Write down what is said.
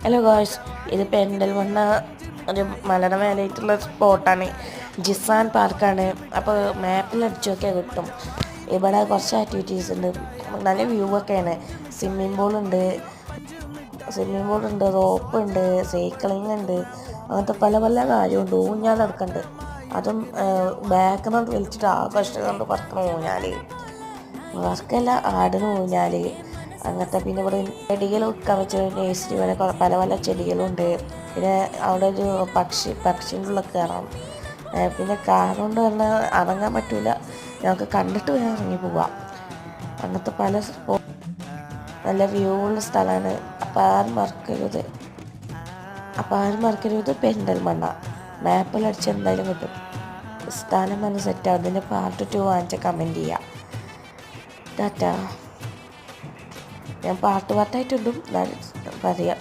Hello ഗോയ്സ്, ഇത് പെരിന്തൽമണ്ണ ഒരു മലയുടെ മേലായിട്ടുള്ള സ്പോട്ടാണ്. ജിസാൻ പാർക്കാണ്. അപ്പോൾ മാപ്പിൽ അടിച്ചു നോക്കിയാൽ കിട്ടും. ഇവിടെ കുറച്ച് ആക്ടിവിറ്റീസ് ഉണ്ട്, നല്ല വ്യൂ ഒക്കെയാണ്. സ്വിമ്മിംഗ് പൂളുണ്ട്, റോപ്പ് ഉണ്ട്, സൈക്ലിംഗ് ഉണ്ട്, അങ്ങനത്തെ പല പല കാര്യമുണ്ട്. ഊഞ്ഞാൽ നടക്കുന്നുണ്ട്, അതും ബാക്കിൽ നിന്ന് വലിച്ചിട്ട് ആഘോഷം കൊണ്ട് പറക്കണം. ഊഞ്ഞാൽ വർക്കല്ല, ആടിന് ഊഞ്ഞാൽ അങ്ങനത്തെ. പിന്നെ ഇവിടെ ചെടികൾ വെക്കാൻ വെച്ച നേഴ്സറി വരെ പല പല ചെടികളുണ്ട്. പിന്നെ അവിടെ ഒരു പക്ഷിൻ്റെ ഉള്ളിൽ കയറാം. പിന്നെ കാറുകൊണ്ട് പറഞ്ഞാൽ ഇറങ്ങാൻ പറ്റില്ല, ഞങ്ങൾക്ക് കണ്ടിട്ട് വേണം ഇറങ്ങി പോവാം. അങ്ങനത്തെ പല നല്ല വ്യൂ ഉള്ള സ്ഥലമാണ്. അപ്പോൾ ആരും മറക്കരുത് പെരിന്തൽമണ്ണ. മാപ്പിൽ അടിച്ച് എന്തായാലും കിട്ടും. സ്ഥലം നല്ല സെറ്റാവും. അതിൻ്റെ പാർട്ട് 2 വാങ്ങിച്ചാൽ കമൻറ്റ് ചെയ്യാം. ടാറ്റാ. ഞാൻ പാർട്ടായിട്ടിടും, പറയാം.